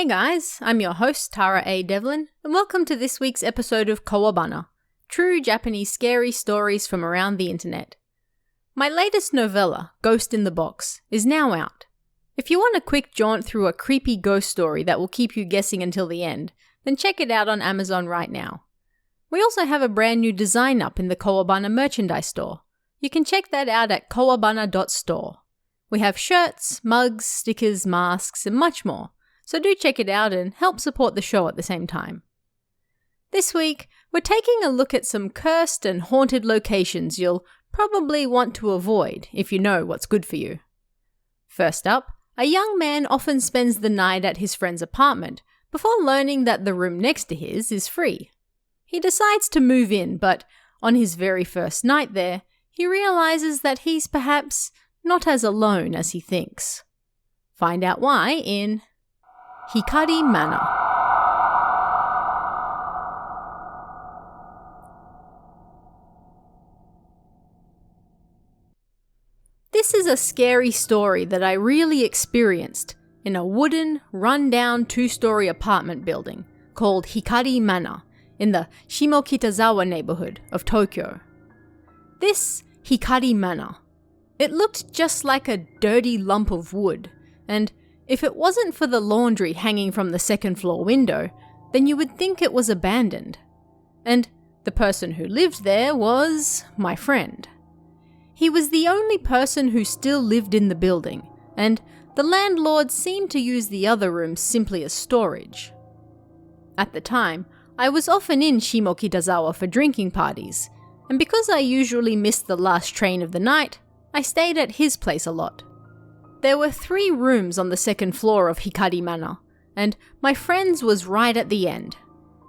Hey guys, I'm your host Tara A. Devlin, and welcome to this week's episode of Kowabana, true Japanese scary stories from around the internet. My latest novella, Ghost in the Box, is now out. If you want a quick jaunt through a creepy ghost story that will keep you guessing until the end, then check it out on Amazon right now. We also have a brand new design up in the Kowabana merchandise store. You can check that out at kowabana.store. We have shirts, mugs, stickers, masks, and much more. So do check it out and help support the show at the same time. This week, we're taking a look at some cursed and haunted locations you'll probably want to avoid if you know what's good for you. First up, a young man often spends the night at his friend's apartment before learning that the room next to his is free. He decides to move in, but on his very first night there, he realizes that he's perhaps not as alone as he thinks. Find out why in Hikari Manor. This is a scary story that I really experienced in a wooden, run-down 2-story apartment building called Hikari Manor in the Shimokitazawa neighborhood of Tokyo. This Hikari Manor, it looked just like a dirty lump of wood, and if it wasn't for the laundry hanging from the second floor window, then you would think it was abandoned. And the person who lived there was my friend. He was the only person who still lived in the building, and the landlord seemed to use the other rooms simply as storage. At the time, I was often in Shimokitazawa for drinking parties, and because I usually missed the last train of the night, I stayed at his place a lot. There were 3 rooms on the second floor of Hikari Manor, and my friend's was right at the end.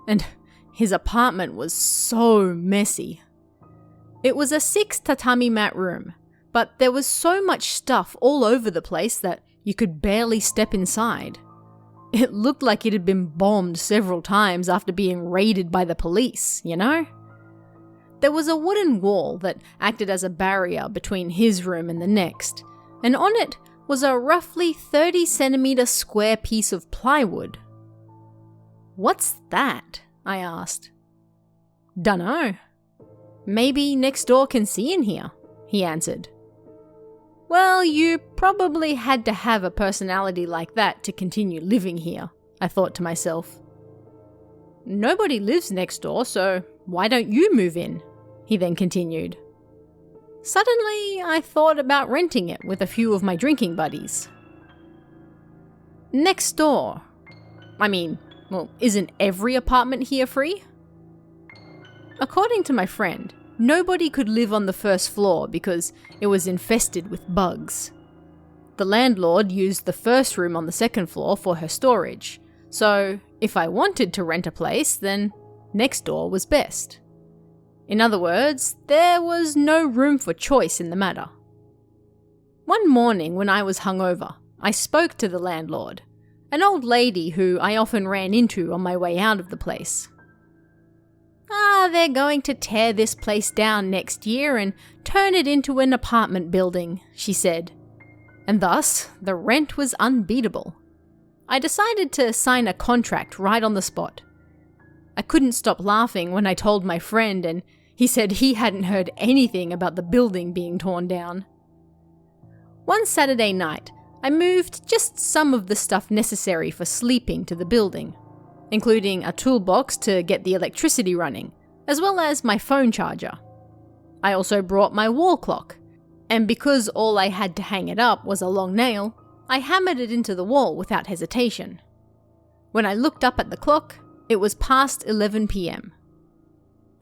And his apartment was so messy. It was a 6 tatami mat room, but there was so much stuff all over the place that you could barely step inside. It looked like it had been bombed several times after being raided by the police, you know? There was a wooden wall that acted as a barrier between his room and the next, and on it was a roughly 30cm square piece of plywood. "What's that?" I asked. "Dunno. Maybe next door can see in here," he answered. Well, you probably had to have a personality like that to continue living here, I thought to myself. "Nobody lives next door, so why don't you move in?" he then continued. Suddenly, I thought about renting it with a few of my drinking buddies. Next door? Isn't every apartment here free? According to my friend, nobody could live on the first floor because it was infested with bugs. The landlord used the first room on the second floor for her storage, so if I wanted to rent a place, then next door was best. In other words, there was no room for choice in the matter. One morning when I was hungover, I spoke to the landlord, an old lady who I often ran into on my way out of the place. They're going to tear this place down next year and turn it into an apartment building," she said. And thus, the rent was unbeatable. I decided to sign a contract right on the spot. I couldn't stop laughing when I told my friend, and he said he hadn't heard anything about the building being torn down. One Saturday night, I moved just some of the stuff necessary for sleeping to the building, including a toolbox to get the electricity running, as well as my phone charger. I also brought my wall clock, and because all I had to hang it up was a long nail, I hammered it into the wall without hesitation. When I looked up at the clock, it was past 11 p.m.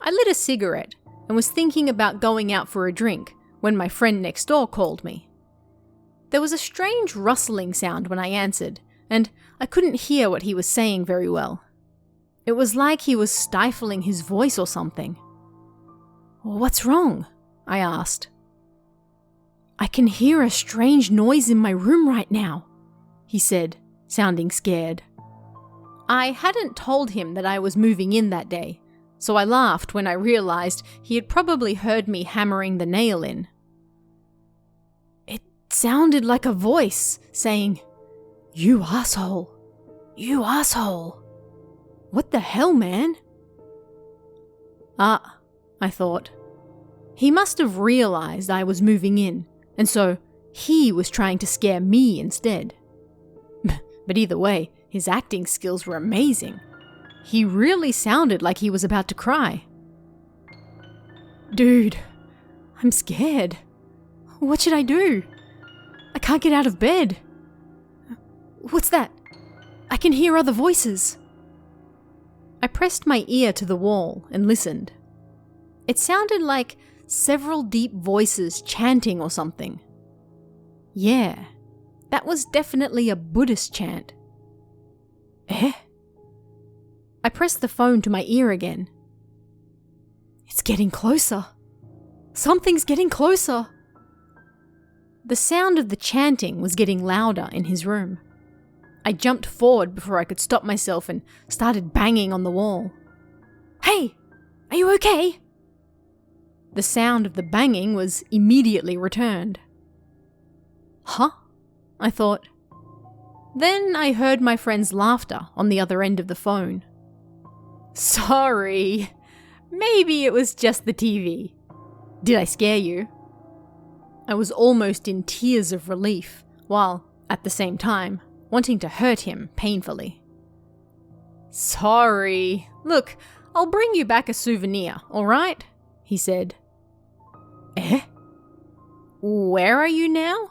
I lit a cigarette and was thinking about going out for a drink when my friend next door called me. There was a strange rustling sound when I answered, and I couldn't hear what he was saying very well. It was like he was stifling his voice or something. "What's wrong?" I asked. "I can hear a strange noise in my room right now," he said, sounding scared. I hadn't told him that I was moving in that day, so I laughed when I realized he had probably heard me hammering the nail in. "It sounded like a voice saying, 'You asshole. You asshole! What the hell, man? Ah, I thought. He must have realized I was moving in, and so he was trying to scare me instead. But either way, his acting skills were amazing. He really sounded like he was about to cry. Dude, I'm scared. What should I do? I can't get out of bed. What's that? I can hear other voices. I pressed my ear to the wall and listened. It sounded like several deep voices chanting or something. Yeah, that was definitely a Buddhist chant. Eh? I pressed the phone to my ear again. It's getting closer. Something's getting closer. The sound of the chanting was getting louder in his room. I jumped forward before I could stop myself and started banging on the wall. Hey, are you okay? The sound of the banging was immediately returned. Huh? I thought. Then I heard my friend's laughter on the other end of the phone. Sorry. Maybe it was just the TV. Did I scare you? I was almost in tears of relief, while, at the same time, wanting to hurt him painfully. Sorry. Look, I'll bring you back a souvenir, alright? He said. Eh? Where are you now?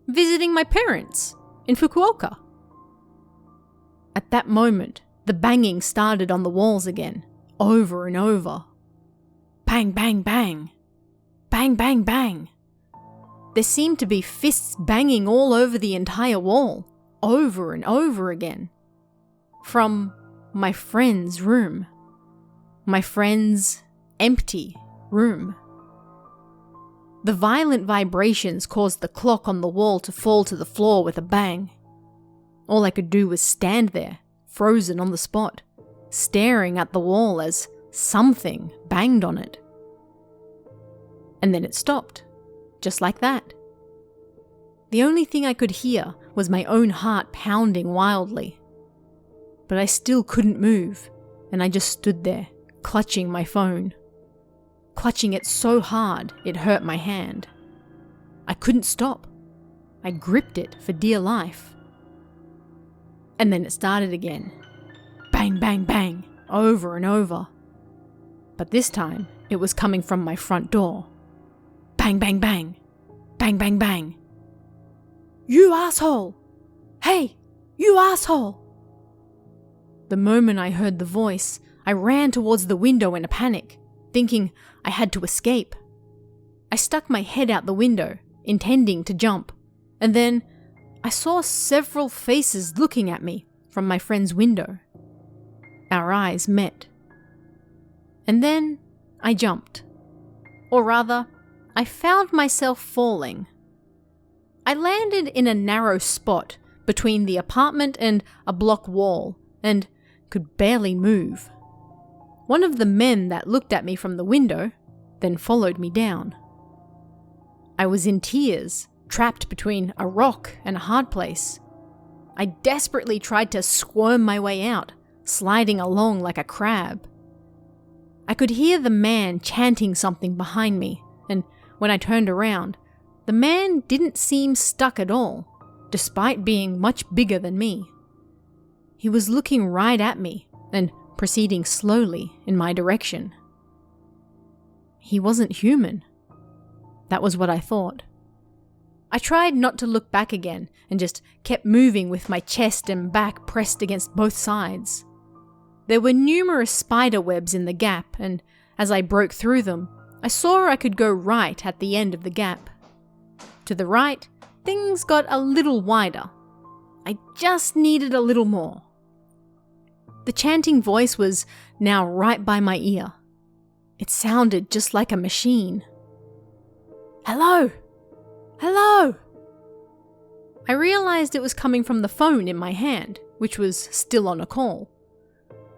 Visiting my parents, in Fukuoka. At that moment, the banging started on the walls again, over and over. Bang, bang, bang. Bang, bang, bang. There seemed to be fists banging all over the entire wall, over and over again. From my friend's room. My friend's empty room. The violent vibrations caused the clock on the wall to fall to the floor with a bang. All I could do was stand there, frozen on the spot, staring at the wall as something banged on it. And then it stopped, just like that. The only thing I could hear was my own heart pounding wildly. But I still couldn't move, and I just stood there, clutching my phone. Clutching it so hard it hurt my hand. I couldn't stop. I gripped it for dear life. And then it started again. Bang, bang, bang, over and over. But this time, it was coming from my front door. Bang, bang, bang. Bang, bang, bang. You asshole! Hey, you asshole! The moment I heard the voice, I ran towards the window in a panic, thinking I had to escape. I stuck my head out the window, intending to jump, and then I saw several faces looking at me from my friend's window. Our eyes met. And then I jumped. Or rather, I found myself falling. I landed in a narrow spot between the apartment and a block wall, and could barely move. One of the men that looked at me from the window then followed me down. I was in tears, trapped between a rock and a hard place. I desperately tried to squirm my way out, sliding along like a crab. I could hear the man chanting something behind me, and when I turned around, the man didn't seem stuck at all, despite being much bigger than me. He was looking right at me and proceeding slowly in my direction. He wasn't human. That was what I thought. I tried not to look back again and just kept moving with my chest and back pressed against both sides. There were numerous spider webs in the gap, and as I broke through them, I saw I could go right at the end of the gap. To the right, things got a little wider. I just needed a little more. The chanting voice was now right by my ear. It sounded just like a machine. Hello! Hello! I realized it was coming from the phone in my hand, which was still on a call.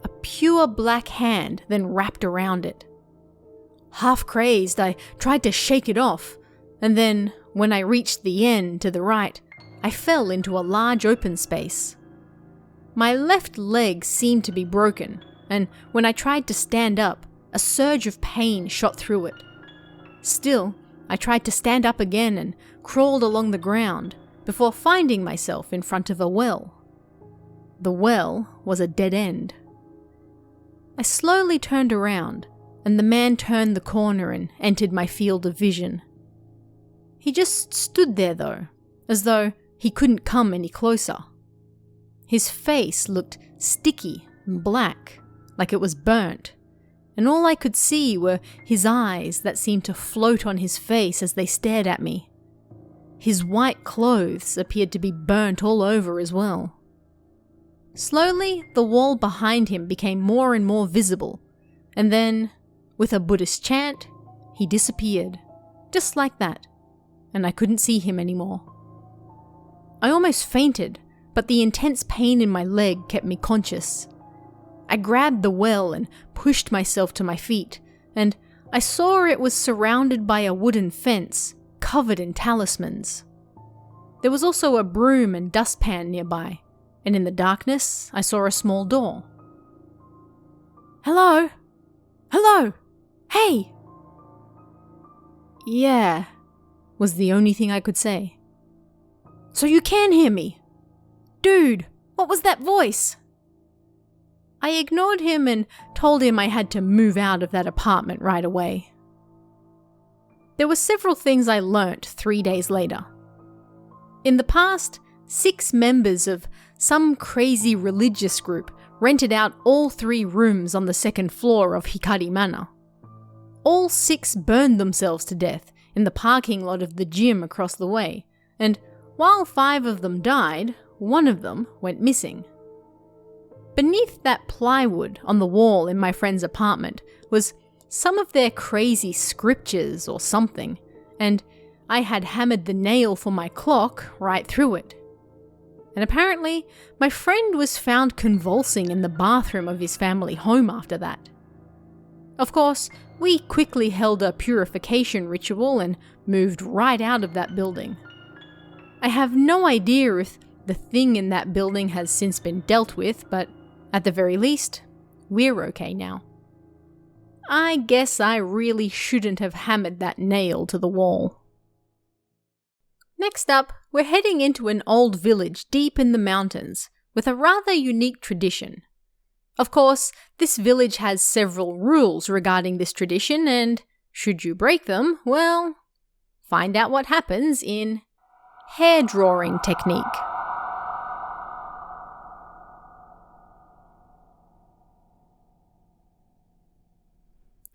A pure black hand then wrapped around it. Half crazed, I tried to shake it off, and then, when I reached the end to the right, I fell into a large open space. My left leg seemed to be broken, and when I tried to stand up, a surge of pain shot through it. Still, I tried to stand up again and crawled along the ground before finding myself in front of a well. The well was a dead end. I slowly turned around, and the man turned the corner and entered my field of vision. He just stood there though, as though he couldn't come any closer. His face looked sticky and black, like it was burnt, and all I could see were his eyes that seemed to float on his face as they stared at me. His white clothes appeared to be burnt all over as well. Slowly, the wall behind him became more and more visible, and then, with a Buddhist chant, he disappeared, just like that, and I couldn't see him anymore. I almost fainted, but the intense pain in my leg kept me conscious. I grabbed the well and pushed myself to my feet, and I saw it was surrounded by a wooden fence covered in talismans. There was also a broom and dustpan nearby, and in the darkness I saw a small door. "Hello? Hello? Hey!" "Yeah," was the only thing I could say. "So you can hear me? Dude, what was that voice?" I ignored him and told him I had to move out of that apartment right away. There were several things I learnt 3 days later. In the past, 6 members of some crazy religious group rented out all 3 rooms on the 2nd floor of Hikari Manor. All 6 burned themselves to death in the parking lot of the gym across the way, and while 5 of them died, 1 of them went missing. Beneath that plywood on the wall in my friend's apartment was some of their crazy scriptures or something, and I had hammered the nail for my clock right through it. And apparently, my friend was found convulsing in the bathroom of his family home after that. Of course, we quickly held a purification ritual and moved right out of that building. I have no idea if the thing in that building has since been dealt with, but at the very least, we're okay now. I guess I really shouldn't have hammered that nail to the wall. Next up, we're heading into an old village deep in the mountains with a rather unique tradition. Of course, this village has several rules regarding this tradition, and should you break them, well, find out what happens in hair drawing technique.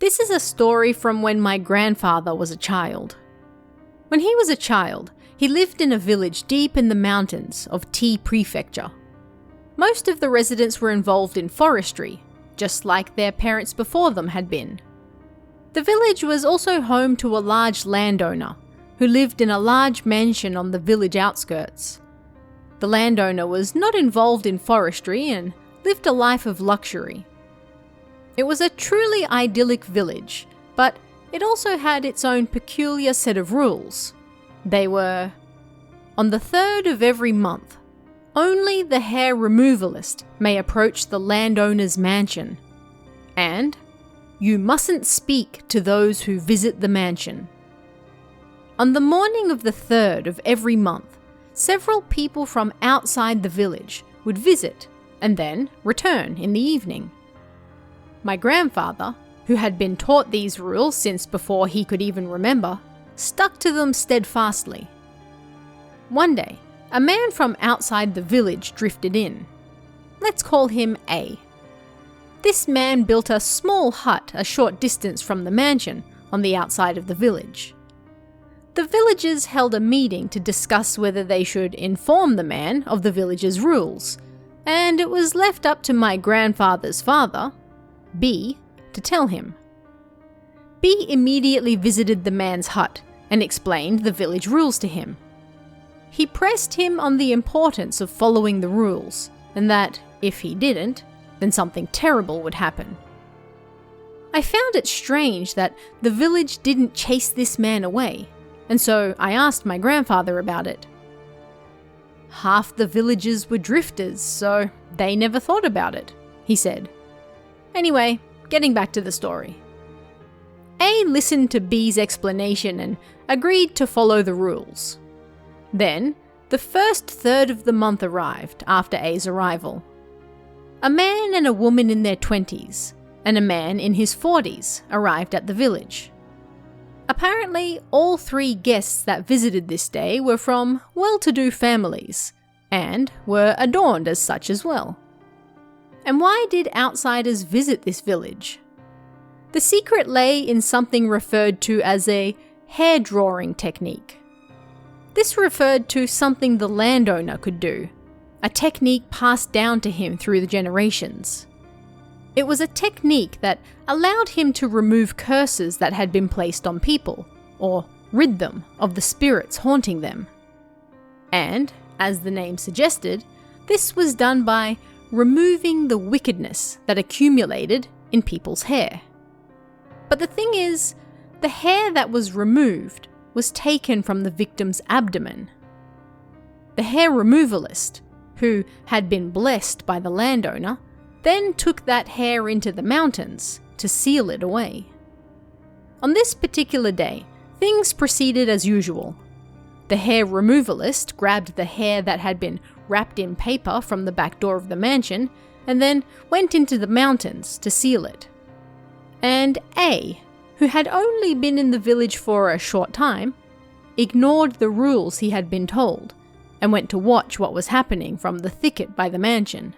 This is a story from when my grandfather was a child. When he was a child, he lived in a village deep in the mountains of T Prefecture. Most of the residents were involved in forestry, just like their parents before them had been. The village was also home to a large landowner, who lived in a large mansion on the village outskirts. The landowner was not involved in forestry and lived a life of luxury. It was a truly idyllic village, but it also had its own peculiar set of rules. They were: on the 3rd of every month, only the hair removalist may approach the landowner's mansion, and you mustn't speak to those who visit the mansion. On the morning of the 3rd of every month, several people from outside the village would visit and then return in the evening. My grandfather, who had been taught these rules since before he could even remember, stuck to them steadfastly. One day, a man from outside the village drifted in. Let's call him A. This man built a small hut a short distance from the mansion on the outside of the village. The villagers held a meeting to discuss whether they should inform the man of the village's rules, and it was left up to my grandfather's father, B, to tell him. B immediately visited the man's hut and explained the village rules to him. He pressed him on the importance of following the rules, and that, if he didn't, then something terrible would happen. I found it strange that the village didn't chase this man away, and so I asked my grandfather about it. Half the villagers were drifters, so They never thought about it, he said. Anyway, getting back to the story. A listened to B's explanation and agreed to follow the rules. Then, the first third of the month arrived after A's arrival. A man and a woman in their 20s, and a man in his 40s arrived at the village. Apparently, all 3 guests that visited this day were from well-to-do families, and were adorned as such as well. And why did outsiders visit this village? The secret lay in something referred to as a hair drawing technique. This referred to something the landowner could do, a technique passed down to him through the generations. It was a technique that allowed him to remove curses that had been placed on people, or rid them of the spirits haunting them. And, as the name suggested, this was done by removing the wickedness that accumulated in people's hair. But the thing is, the hair that was removed was taken from the victim's abdomen. The hair removalist, who had been blessed by the landowner, then took that hair into the mountains to seal it away. On this particular day, things proceeded as usual. The hair removalist grabbed the hair that had been wrapped in paper from the back door of the mansion and then went into the mountains to seal it. And A, who had only been in the village for a short time, ignored the rules he had been told and went to watch what was happening from the thicket by the mansion.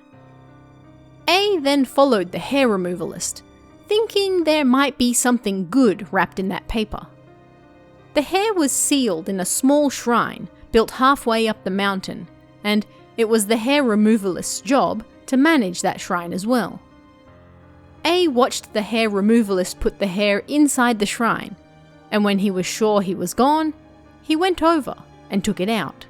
A then followed the hair removalist, thinking there might be something good wrapped in that paper. The hair was sealed in a small shrine built halfway up the mountain, and it was the hair removalist's job to manage that shrine as well. A watched the hair removalist put the hair inside the shrine, and when he was sure he was gone, he went over and took it out.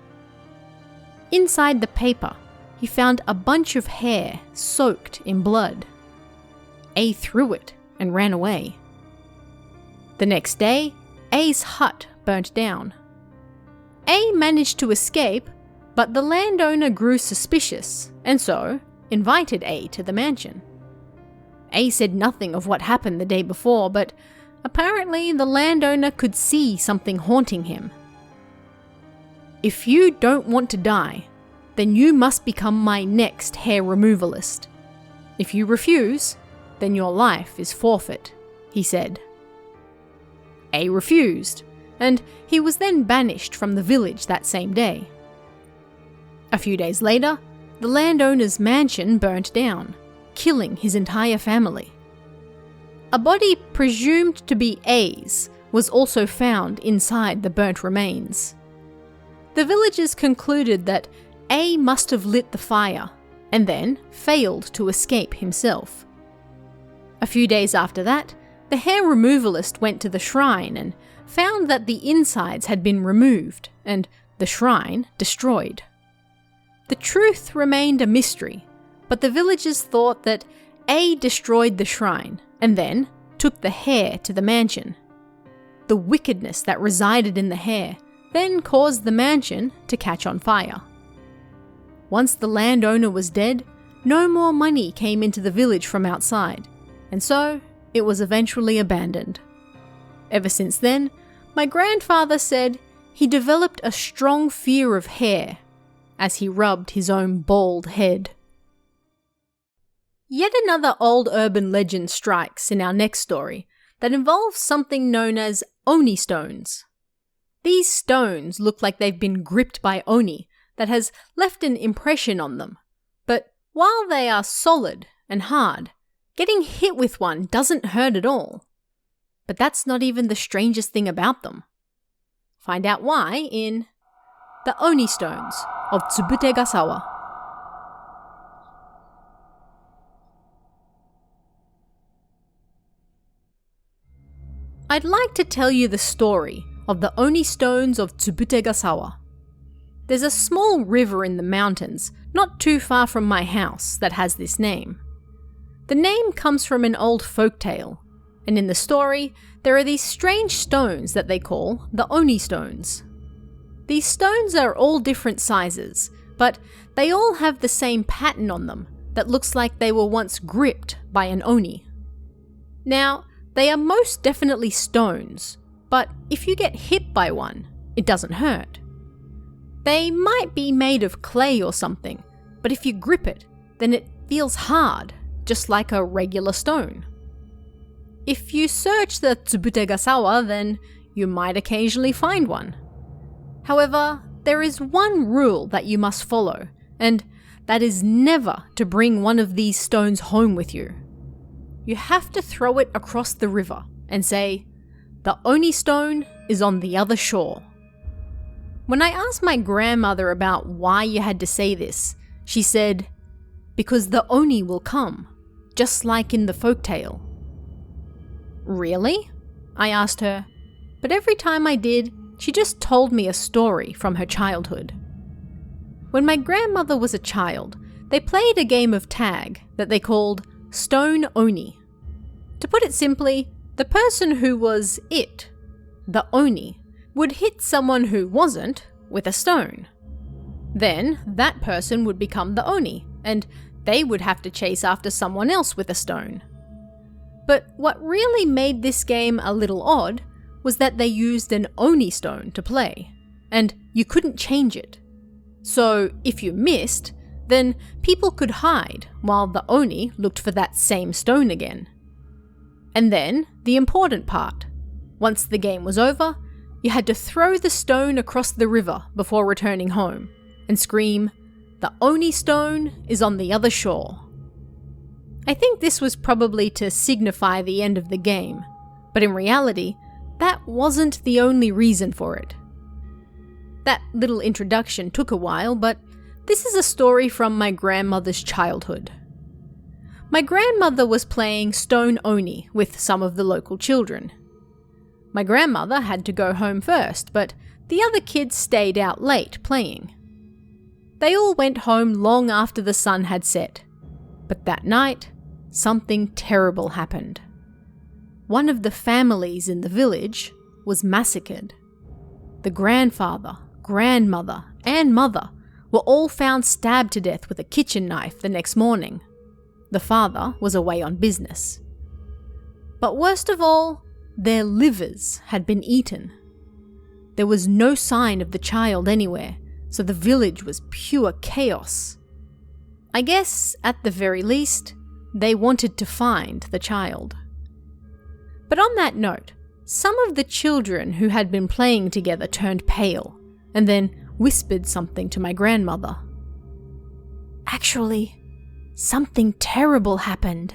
Inside the paper, he found a bunch of hair soaked in blood. A threw it and ran away. The next day, A's hut burnt down. A managed to escape, but the landowner grew suspicious and so invited A to the mansion. A said nothing of what happened the day before, but apparently the landowner could see something haunting him. "If you don't want to die, then you must become my next hair removalist. If you refuse, then your life is forfeit," he said. A refused, and he was then banished from the village that same day. A few days later, the landowner's mansion burnt down, killing his entire family. A body presumed to be A's was also found inside the burnt remains. The villagers concluded that A must have lit the fire and then failed to escape himself. A few days after that, the hair removalist went to the shrine and found that the insides had been removed and the shrine destroyed. The truth remained a mystery, but the villagers thought that A destroyed the shrine and then took the hair to the mansion. The wickedness that resided in the hair then caused the mansion to catch on fire. Once the landowner was dead, no more money came into the village from outside, and so it was eventually abandoned. Ever since then, my grandfather said he developed a strong fear of hair as he rubbed his own bald head. Yet another old urban legend strikes in our next story that involves something known as Oni stones. These stones look like they've been gripped by Oni that has left an impression on them, but while they are solid and hard, getting hit with one doesn't hurt at all. But that's not even the strangest thing about them. Find out why in The Oni Stones of Tsubutegasawa. I'd like to tell you the story of the Oni Stones of Tsubutegasawa. There's a small river in the mountains not too far from my house that has this name. The name comes from an old folktale, and in the story, there are these strange stones that they call the Oni stones. These stones are all different sizes, but they all have the same pattern on them, that looks like they were once gripped by an Oni. Now, they are most definitely stones, but if you get hit by one, it doesn't hurt. They might be made of clay or something, but if you grip it, then it feels hard, just like a regular stone. If you search the Tsubutegasawa, then you might occasionally find one. However, there is one rule that you must follow, and that is never to bring one of these stones home with you. You have to throw it across the river and say, "The Oni stone is on the other shore." When I asked my grandmother about why you had to say this, she said, "Because the Oni will come, just like in the folktale." Really? I asked her, but every time I did, she just told me a story from her childhood. When my grandmother was a child, they played a game of tag that they called Stone Oni. To put it simply, the person who was it, the Oni, would hit someone who wasn't with a stone. Then that person would become the Oni, and they would have to chase after someone else with a stone. But what really made this game a little odd was that they used an Oni stone to play, and you couldn't change it. So if you missed, then people could hide while the Oni looked for that same stone again. And then, the important part. Once the game was over, you had to throw the stone across the river before returning home and scream, "The Oni stone is on the other shore." I think this was probably to signify the end of the game, but in reality, that wasn't the only reason for it. That little introduction took a while, but this is a story from my grandmother's childhood. My grandmother was playing Stone Oni with some of the local children. My grandmother had to go home first, but the other kids stayed out late playing. They all went home long after the sun had set, but that night, something terrible happened. One of the families in the village was massacred. The grandfather, grandmother, and mother were all found stabbed to death with a kitchen knife the next morning. The father was away on business. But worst of all, their livers had been eaten. There was no sign of the child anywhere, so the village was pure chaos. I guess, at the very least, they wanted to find the child. But on that note, some of the children who had been playing together turned pale, and then whispered something to my grandmother. "Actually, something terrible happened."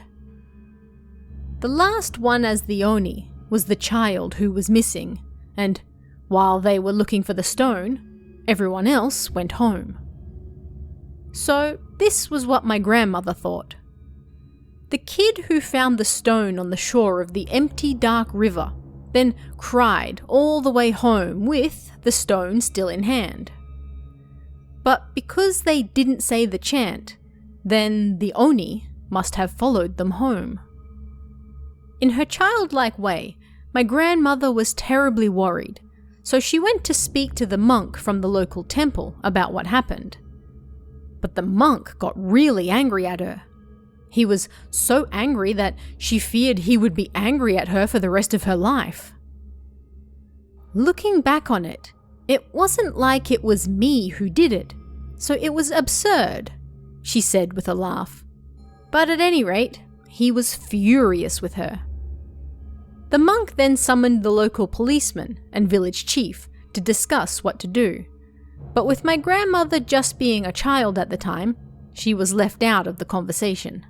The last one as the Oni was the child who was missing, and while they were looking for the stone, everyone else went home. So this was what my grandmother thought. The kid who found the stone on the shore of the empty dark river then cried all the way home with the stone still in hand. But because they didn't say the chant, then the Oni must have followed them home. In her childlike way, my grandmother was terribly worried, so she went to speak to the monk from the local temple about what happened. But the monk got really angry at her. He was so angry that she feared he would be angry at her for the rest of her life. Looking back on it, it wasn't like it was me who did it, so it was absurd, she said with a laugh. But at any rate, he was furious with her. The monk then summoned the local policeman and village chief to discuss what to do. But with my grandmother just being a child at the time, she was left out of the conversation.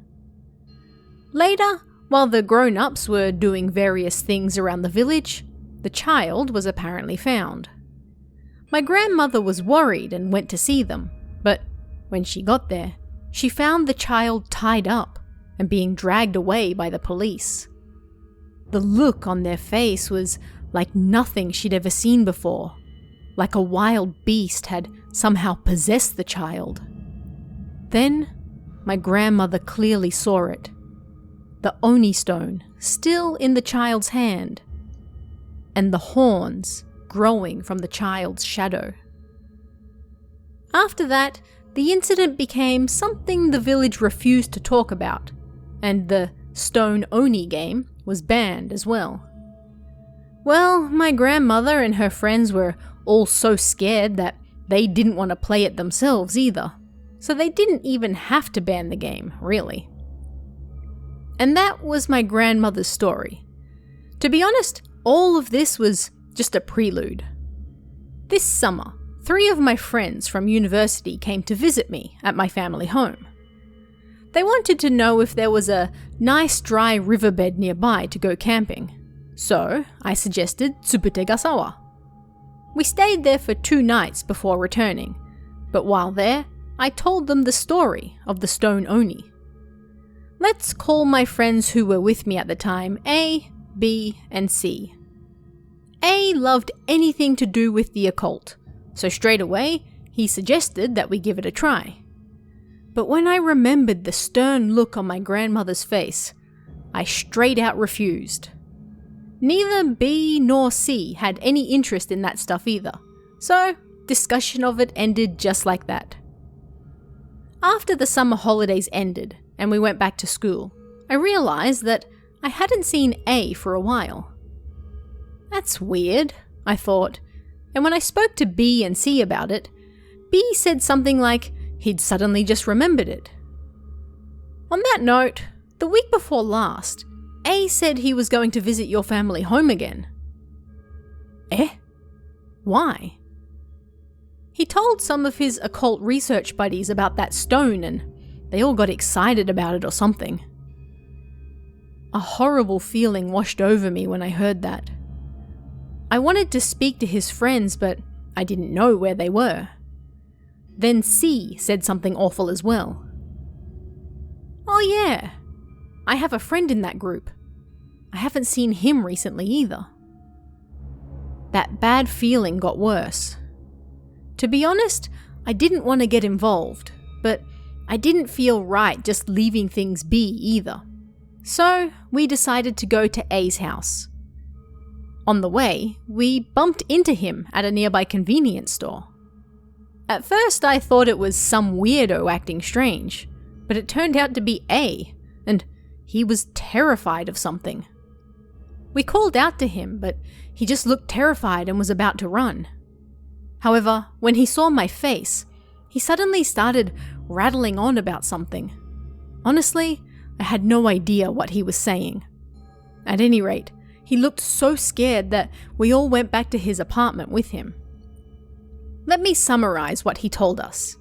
Later, while the grown-ups were doing various things around the village, the child was apparently found. My grandmother was worried and went to see them, but when she got there, she found the child tied up and being dragged away by the police. The look on their face was like nothing she'd ever seen before, like a wild beast had somehow possessed the child. Then, my grandmother clearly saw it. The Oni stone still in the child's hand, and the horns growing from the child's shadow. After that, the incident became something the village refused to talk about, and the Stone Oni game was banned as well. Well, my grandmother and her friends were all so scared that they didn't want to play it themselves either, so they didn't even have to ban the game, really. And that was my grandmother's story. To be honest, all of this was just a prelude. This summer, 3 of my friends from university came to visit me at my family home. They wanted to know if there was a nice dry riverbed nearby to go camping, so I suggested Tsubutegasawa. We stayed there for 2 nights before returning, but while there, I told them the story of the Stone Oni. Let's call my friends who were with me at the time A, B, and C. A loved anything to do with the occult, so straight away, he suggested that we give it a try. But when I remembered the stern look on my grandmother's face, I straight out refused. Neither B nor C had any interest in that stuff either, so discussion of it ended just like that. After the summer holidays ended and we went back to school, I realized that I hadn't seen A for a while. That's weird, I thought, and when I spoke to B and C about it, B said something like he'd suddenly just remembered it. On that note, the week before last, A said he was going to visit your family home again. Eh? Why? He told some of his occult research buddies about that stone and they all got excited about it or something. A horrible feeling washed over me when I heard that. I wanted to speak to his friends, but I didn't know where they were. Then C said something awful as well. Oh yeah, I have a friend in that group. I haven't seen him recently either. That bad feeling got worse. To be honest, I didn't want to get involved, but I didn't feel right just leaving things be either. So we decided to go to A's house. On the way, we bumped into him at a nearby convenience store. At first I thought it was some weirdo acting strange, but it turned out to be A, and he was terrified of something. We called out to him, but he just looked terrified and was about to run. However, when he saw my face, he suddenly started rattling on about something. Honestly, I had no idea what he was saying. At any rate, he looked so scared that we all went back to his apartment with him. Let me summarize what he told us.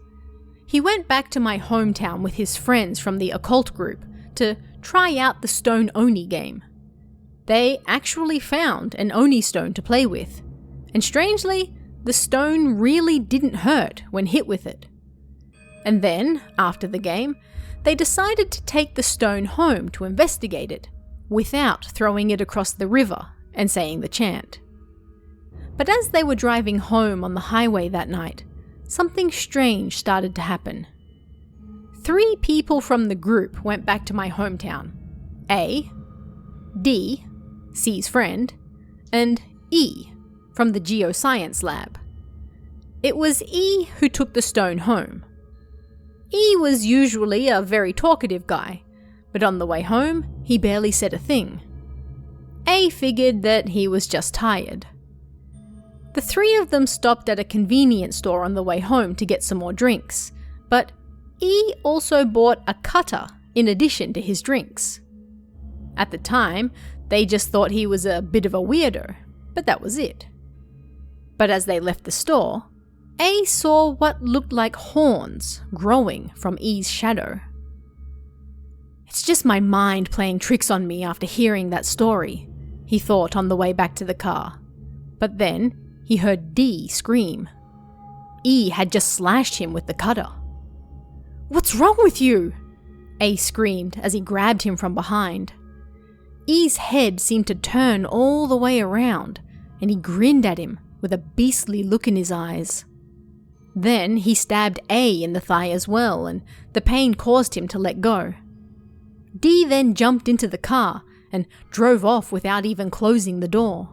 He went back to my hometown with his friends from the occult group to try out the Stone Oni game. They actually found an Oni stone to play with, and strangely, the stone really didn't hurt when hit with it. And then, after the game, they decided to take the stone home to investigate it, without throwing it across the river and saying the chant. But as they were driving home on the highway that night, something strange started to happen. 3 people from the group went back to my hometown. A, D, C's friend, and E, from the geoscience lab. It was E who took the stone home. E was usually a very talkative guy, but on the way home, he barely said a thing. A figured that he was just tired. The 3 of them stopped at a convenience store on the way home to get some more drinks, but E also bought a cutter in addition to his drinks. At the time, they just thought he was a bit of a weirdo, but that was it. But as they left the store, A saw what looked like horns growing from E's shadow. It's just my mind playing tricks on me after hearing that story, he thought on the way back to the car. But then he heard D scream. E had just slashed him with the cutter. "What's wrong with you?" A screamed as he grabbed him from behind. E's head seemed to turn all the way around, and he grinned at him with a beastly look in his eyes. Then he stabbed A in the thigh as well, and the pain caused him to let go. D then jumped into the car and drove off without even closing the door.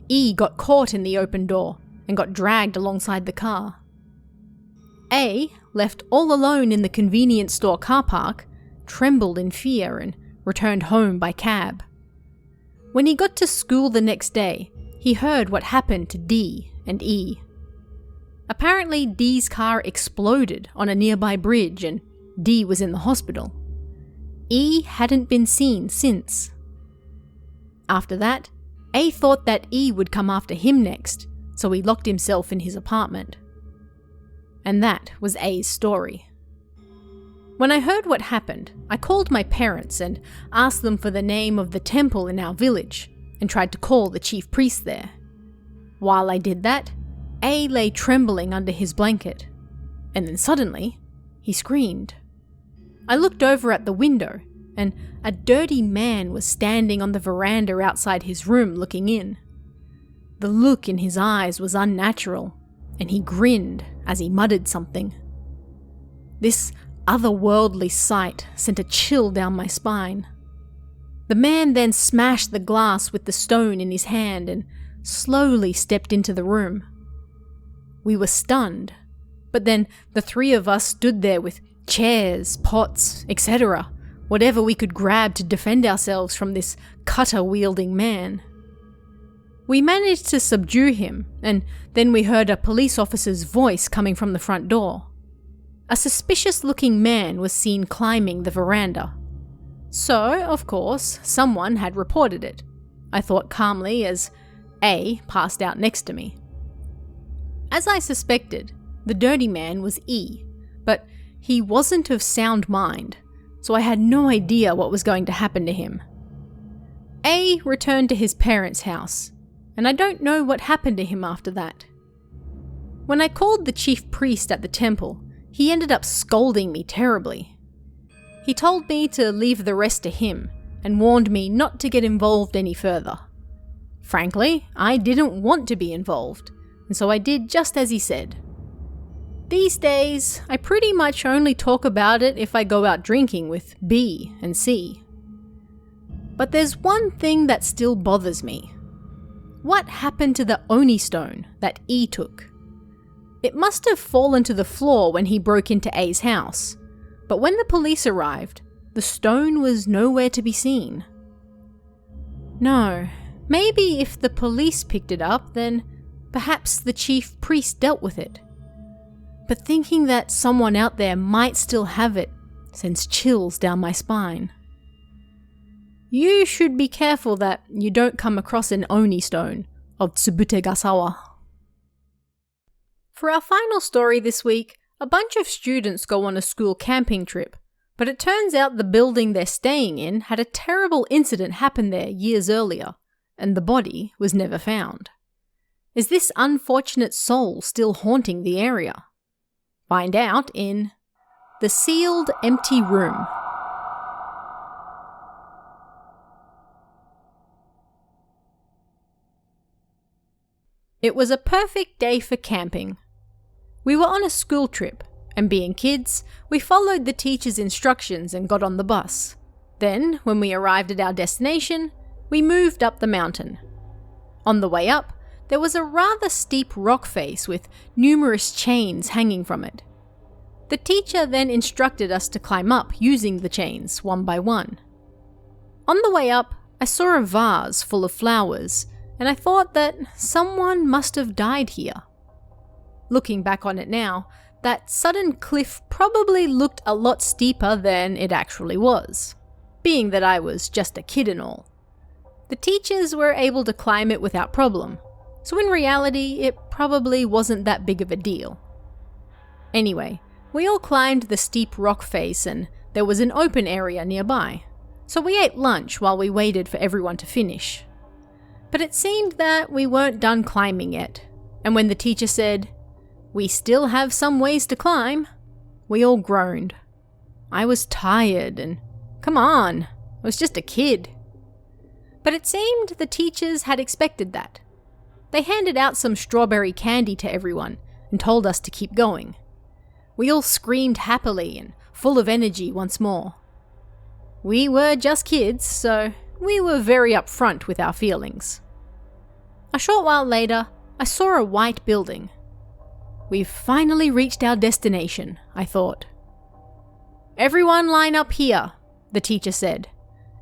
E got caught in the open door and got dragged alongside the car. A, left all alone in the convenience store car park, trembled in fear and returned home by cab. When he got to school the next day, he heard what happened to D and E. Apparently, D's car exploded on a nearby bridge and D was in the hospital. E hadn't been seen since. After that, A thought that E would come after him next, so he locked himself in his apartment. And that was A's story. When I heard what happened, I called my parents and asked them for the name of the temple in our village and tried to call the chief priest there. While I did that, A lay trembling under his blanket, and then suddenly, he screamed. I looked over at the window, and a dirty man was standing on the veranda outside his room looking in. The look in his eyes was unnatural, and he grinned as he muttered something. This otherworldly sight sent a chill down my spine. The man then smashed the glass with the stone in his hand and slowly stepped into the room. We were stunned, but then the three of us stood there with chairs, pots, etc., whatever we could grab to defend ourselves from this cutter-wielding man. We managed to subdue him, and then we heard a police officer's voice coming from the front door. A suspicious-looking man was seen climbing the veranda. So, of course, someone had reported it, I thought calmly as A passed out next to me. As I suspected, the dirty man was E, but he wasn't of sound mind, so I had no idea what was going to happen to him. A returned to his parents' house, and I don't know what happened to him after that. When I called the chief priest at the temple, he ended up scolding me terribly. He told me to leave the rest to him and warned me not to get involved any further. Frankly, I didn't want to be involved, and so I did just as he said. These days, I pretty much only talk about it if I go out drinking with B and C. But there's one thing that still bothers me. What happened to the Oni stone that E took? It must have fallen to the floor when he broke into A's house, but when the police arrived, the stone was nowhere to be seen. No, maybe if the police picked it up, then perhaps the chief priest dealt with it. But thinking that someone out there might still have it sends chills down my spine. You should be careful that you don't come across an Oni stone of Tsubutegasawa. For our final story this week, a bunch of students go on a school camping trip, but it turns out the building they're staying in had a terrible incident happen there years earlier, and the body was never found. Is this unfortunate soul still haunting the area? Find out in The Sealed Empty Room. It was a perfect day for camping. We were on a school trip, and being kids, we followed the teacher's instructions and got on the bus. Then, when we arrived at our destination, we moved up the mountain. On the way up, there was a rather steep rock face with numerous chains hanging from it. The teacher then instructed us to climb up using the chains one by one. On the way up, I saw a vase full of flowers, and I thought that someone must have died here. Looking back on it now, that sudden cliff probably looked a lot steeper than it actually was, being that I was just a kid and all. The teachers were able to climb it without problem, so in reality it probably wasn't that big of a deal. Anyway, we all climbed the steep rock face and there was an open area nearby, so we ate lunch while we waited for everyone to finish. But it seemed that we weren't done climbing yet, and when the teacher said, "We still have some ways to climb," we all groaned. I was tired and, come on, I was just a kid. But it seemed the teachers had expected that. They handed out some strawberry candy to everyone and told us to keep going. We all screamed happily and full of energy once more. We were just kids, so we were very upfront with our feelings. A short while later, I saw a white building. we've finally reached our destination, I thought. Everyone line up here, the teacher said,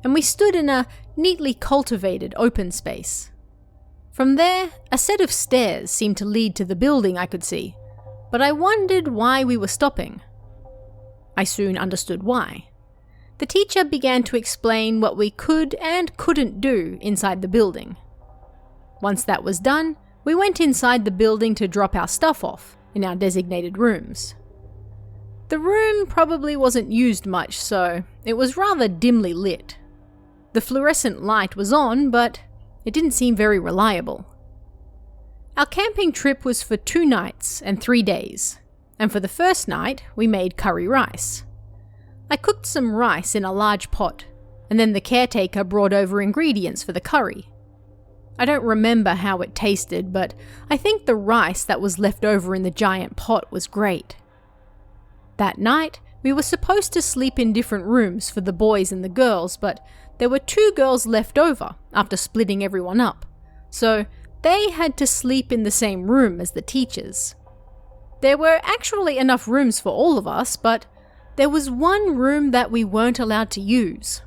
and we stood in a neatly cultivated open space. From there, a set of stairs seemed to lead to the building I could see, but I wondered why we were stopping. I soon understood why. The teacher began to explain what we could and couldn't do inside the building. Once that was done, we went inside the building to drop our stuff off in our designated rooms. The room probably wasn't used much, so it was rather dimly lit. The fluorescent light was on, but it didn't seem very reliable. Our camping trip was for 2 nights and 3 days, and for the first night we made curry rice. I cooked some rice in a large pot, and then the caretaker brought over ingredients for the curry. I don't remember how it tasted, but I think the rice that was left over in the giant pot was great. That night, we were supposed to sleep in different rooms for the boys and the girls, but there were 2 girls left over after splitting everyone up, so they had to sleep in the same room as the teachers. There were actually enough rooms for all of us, but there was one room that we weren't allowed to use.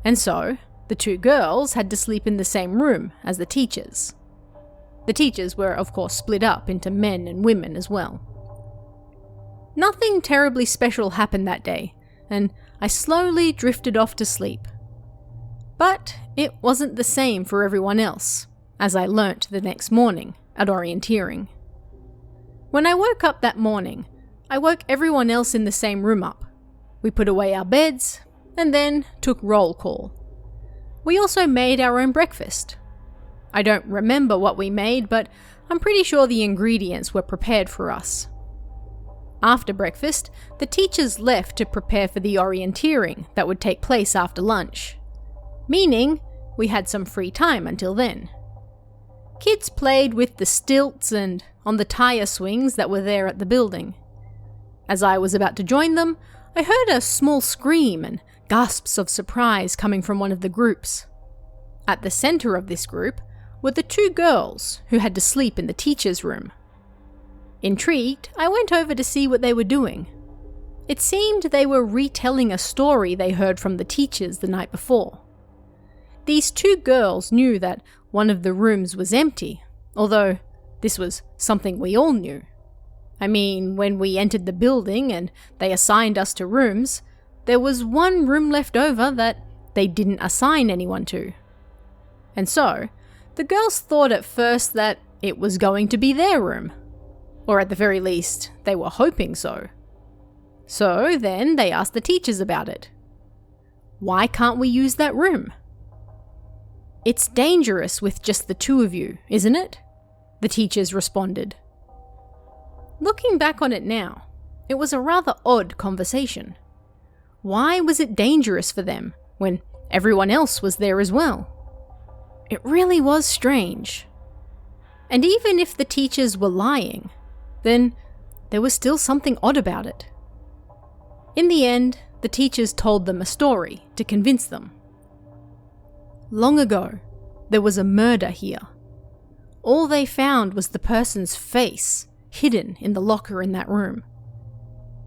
And so, the 2 girls had to sleep in the same room as the teachers. The teachers were, of course, split up into men and women as well. Nothing terribly special happened that day, and I slowly drifted off to sleep. But it wasn't the same for everyone else, as I learnt the next morning at orienteering. When I woke up that morning, I woke everyone else in the same room up. We put away our beds, and then took roll call. We also made our own breakfast. I don't remember what we made, but I'm pretty sure the ingredients were prepared for us. After breakfast, the teachers left to prepare for the orienteering that would take place after lunch, meaning we had some free time until then. Kids played with the stilts and on the tire swings that were there at the building. As I was about to join them, I heard a small scream and gasps of surprise coming from one of the groups. At the center of this group were the 2 girls who had to sleep in the teacher's room. Intrigued, I went over to see what they were doing. It seemed they were retelling a story they heard from the teachers the night before. These 2 girls knew that one of the rooms was empty, although this was something we all knew. I mean, when we entered the building and they assigned us to rooms, there was one room left over that they didn't assign anyone to. And so, the girls thought at first that it was going to be their room. Or at the very least, they were hoping so. So then they asked the teachers about it. Why can't we use that room? It's dangerous with just the 2 of you, isn't it? The teachers responded. Looking back on it now, it was a rather odd conversation. Why was it dangerous for them when everyone else was there as well? It really was strange. And even if the teachers were lying, then there was still something odd about it. In the end, the teachers told them a story to convince them. Long ago, there was a murder here. All they found was the person's face hidden in the locker in that room.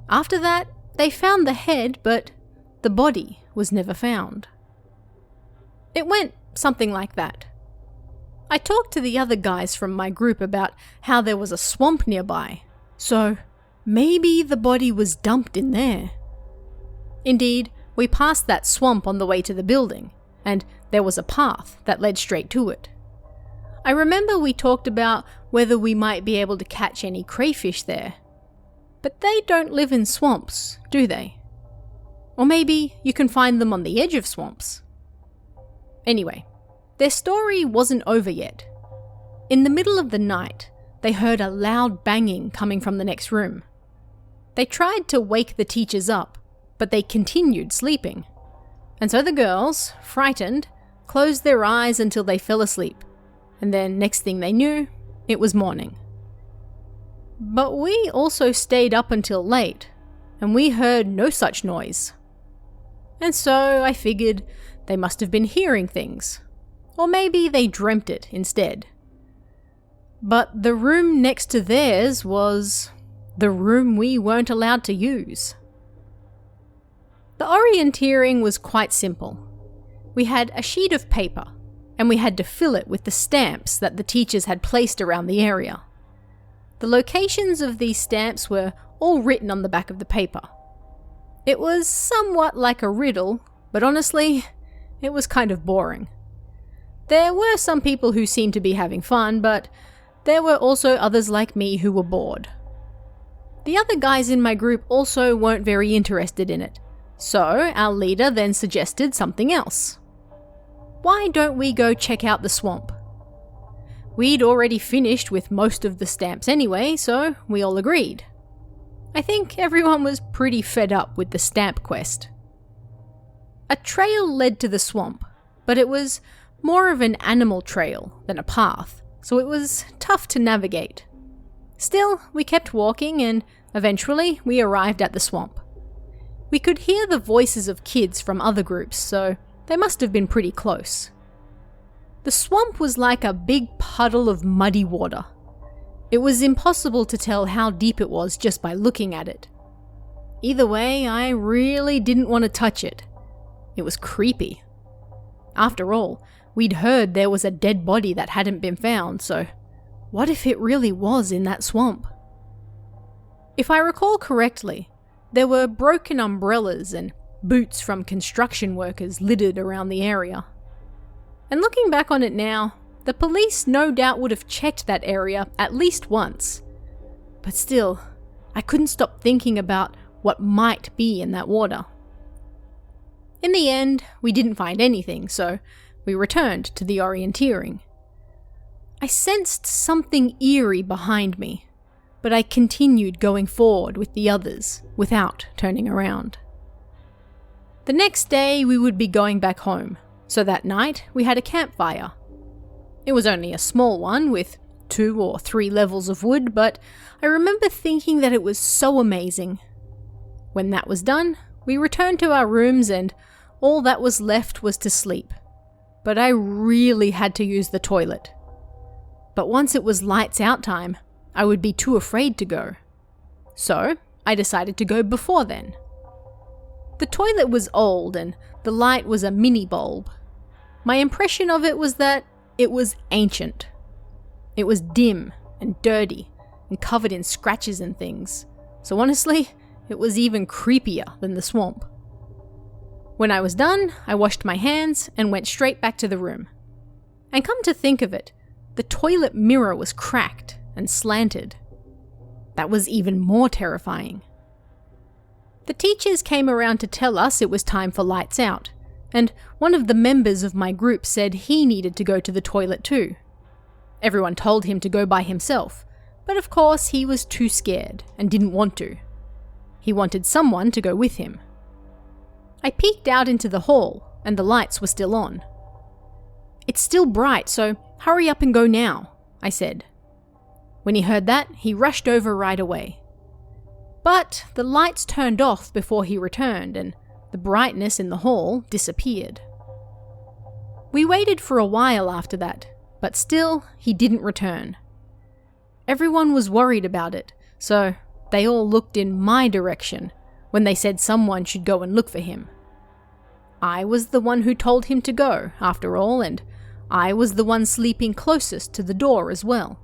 After that, they found the head, but the body was never found. It went something like that. I talked to the other guys from my group about how there was a swamp nearby, so maybe the body was dumped in there. Indeed, we passed that swamp on the way to the building, and there was a path that led straight to it. I remember we talked about whether we might be able to catch any crayfish there. But they don't live in swamps, do they? Or maybe you can find them on the edge of swamps. Anyway, their story wasn't over yet. In the middle of the night, they heard a loud banging coming from the next room. They tried to wake the teachers up, but they continued sleeping. And so the girls, frightened, closed their eyes until they fell asleep. And then next thing they knew, it was morning. But we also stayed up until late, and we heard no such noise. And so I figured they must have been hearing things, or maybe they dreamt it instead. But the room next to theirs was the room we weren't allowed to use. The orienteering was quite simple. We had a sheet of paper, and we had to fill it with the stamps that the teachers had placed around the area. The locations of these stamps were all written on the back of the paper. It was somewhat like a riddle, but honestly, it was kind of boring. There were some people who seemed to be having fun, but there were also others like me who were bored. The other guys in my group also weren't very interested in it, so our leader then suggested something else. Why don't we go check out the swamp? We'd already finished with most of the stamps anyway, so we all agreed. I think everyone was pretty fed up with the stamp quest. A trail led to the swamp, but it was more of an animal trail than a path, so it was tough to navigate. Still, we kept walking and eventually we arrived at the swamp. We could hear the voices of kids from other groups, so they must have been pretty close. The swamp was like a big puddle of muddy water. It was impossible to tell how deep it was just by looking at it. Either way, I really didn't want to touch it. It was creepy. After all, we'd heard there was a dead body that hadn't been found, so what if it really was in that swamp? If I recall correctly, there were broken umbrellas and boots from construction workers littered around the area. And looking back on it now, the police no doubt would have checked that area at least once. But still, I couldn't stop thinking about what might be in that water. In the end, we didn't find anything, so we returned to the orienteering. I sensed something eerie behind me, but I continued going forward with the others without turning around. The next day we would be going back home, so that night we had a campfire. It was only a small one with 2 or 3 levels of wood, but I remember thinking that it was so amazing. When that was done, we returned to our rooms and all that was left was to sleep. But I really had to use the toilet. But once it was lights out time, I would be too afraid to go. So I decided to go before then. The toilet was old and the light was a mini bulb. My impression of it was that it was ancient. It was dim and dirty and covered in scratches and things. So honestly, it was even creepier than the swamp. When I was done, I washed my hands and went straight back to the room. And come to think of it, the toilet mirror was cracked and slanted. That was even more terrifying. The teachers came around to tell us it was time for lights out, and one of the members of my group said he needed to go to the toilet too. Everyone told him to go by himself, but of course he was too scared and didn't want to. He wanted someone to go with him. I peeked out into the hall, and the lights were still on. "It's still bright, so hurry up and go now," I said. When he heard that, he rushed over right away. But the lights turned off before he returned, and the brightness in the hall disappeared. We waited for a while after that, but still he didn't return. Everyone was worried about it, so they all looked in my direction when they said someone should go and look for him. I was the one who told him to go, after all, and I was the one sleeping closest to the door as well.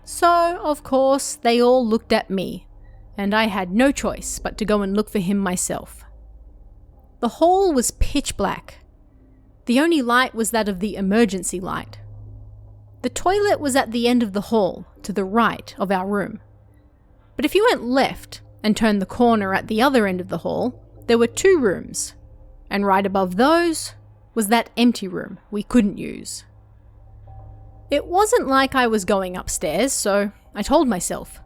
So, of course, they all looked at me, and I had no choice but to go and look for him myself. The hall was pitch black. The only light was that of the emergency light. The toilet was at the end of the hall, to the right of our room. But if you went left and turned the corner at the other end of the hall, there were 2 rooms, and right above those was that empty room we couldn't use. It wasn't like I was going upstairs, so I told myself,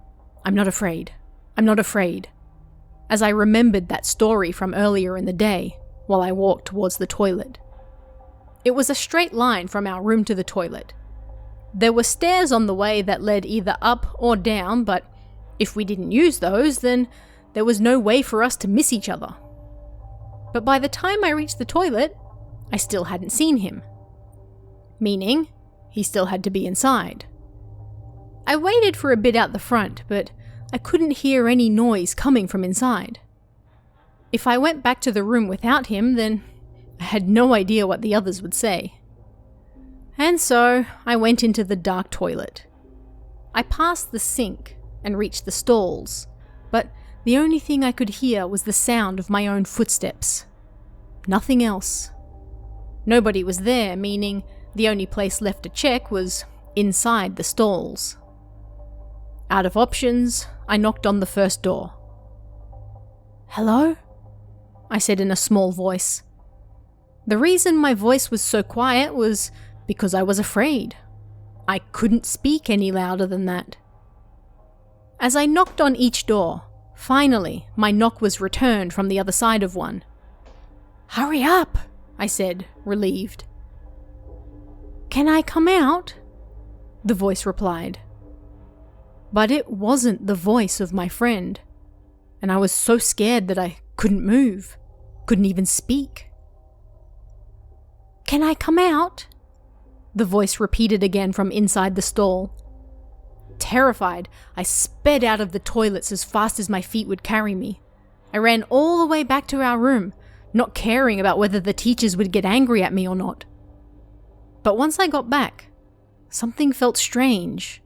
I'm not afraid, as I remembered that story from earlier in the day while I walked towards the toilet. It was a straight line from our room to the toilet. There were stairs on the way that led either up or down, but if we didn't use those, then there was no way for us to miss each other. But by the time I reached the toilet, I still hadn't seen him. Meaning, he still had to be inside. I waited for a bit out the front, but I couldn't hear any noise coming from inside. If I went back to the room without him, then I had no idea what the others would say. And so I went into the dark toilet. I passed the sink and reached the stalls, but the only thing I could hear was the sound of my own footsteps. Nothing else. Nobody was there, meaning the only place left to check was inside the stalls. Out of options, I knocked on the first door. "Hello?" I said in a small voice. The reason my voice was so quiet was because I was afraid. I couldn't speak any louder than that. As I knocked on each door, finally my knock was returned from the other side of one. "Hurry up," I said, relieved. "Can I come out?" the voice replied. But it wasn't the voice of my friend, and I was so scared that I couldn't move, couldn't even speak. "Can I come out?" the voice repeated again from inside the stall. Terrified, I sped out of the toilets as fast as my feet would carry me. I ran all the way back to our room, not caring about whether the teachers would get angry at me or not. But once I got back, something felt strange.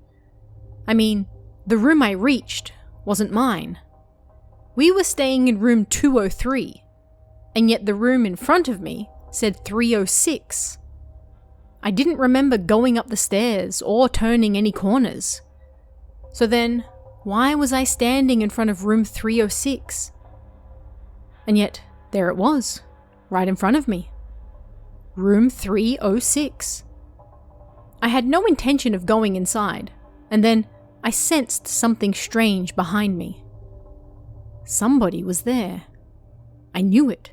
I mean, the room I reached wasn't mine. We were staying in room 203, and yet the room in front of me said 306. I didn't remember going up the stairs or turning any corners. So then, why was I standing in front of room 306? And yet, there it was, right in front of me. Room 306. I had no intention of going inside, and then I sensed something strange behind me. Somebody was there. I knew it.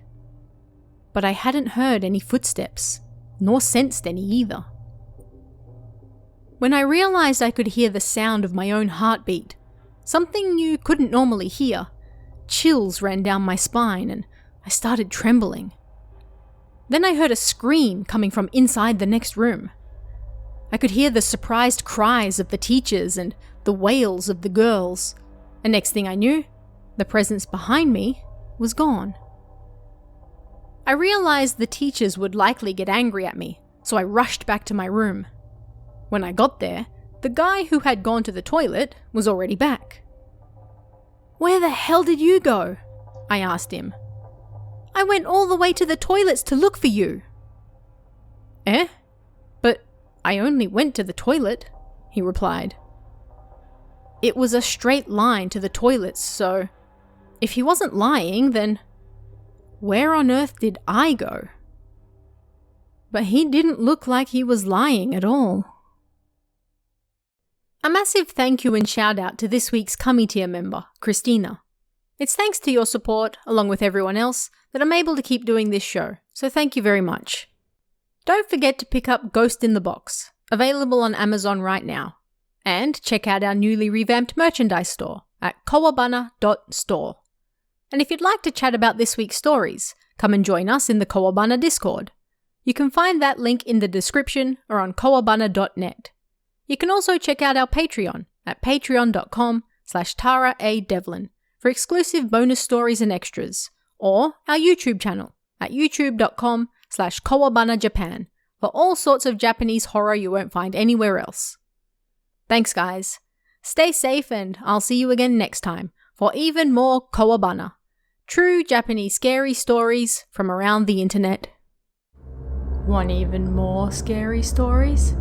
But I hadn't heard any footsteps, nor sensed any either. When I realized I could hear the sound of my own heartbeat, something you couldn't normally hear, chills ran down my spine and I started trembling. Then I heard a scream coming from inside the next room. I could hear the surprised cries of the teachers and the wails of the girls, and next thing I knew, the presence behind me was gone. I realized the teachers would likely get angry at me, so I rushed back to my room. When I got there, the guy who had gone to the toilet was already back. "Where the hell did you go?" I asked him. "I went all the way to the toilets to look for you." "Eh? But I only went to the toilet," he replied. It was a straight line to the toilets, so if he wasn't lying, then where on earth did I go? But he didn't look like he was lying at all. A massive thank you and shout out to this week's Kami tier member, Christina. It's thanks to your support, along with everyone else, that I'm able to keep doing this show, so thank you very much. Don't forget to pick up Ghost in the Box, available on Amazon right now, and check out our newly revamped merchandise store at kowabana.store. And if you'd like to chat about this week's stories, come and join us in the Kowabana Discord. You can find that link in the description or on kowabana.net. You can also check out our Patreon at patreon.com/TaraADevlin for exclusive bonus stories and extras, or our YouTube channel at youtube.com/KowabanaJapan for all sorts of Japanese horror you won't find anywhere else. Thanks guys. Stay safe and I'll see you again next time for even more Kowabana. True Japanese scary stories from around the internet. Want even more scary stories?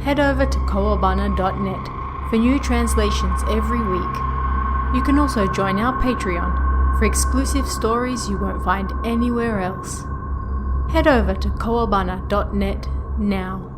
Head over to kowabana.net for new translations every week. You can also join our Patreon for exclusive stories you won't find anywhere else. Head over to kowabana.net now.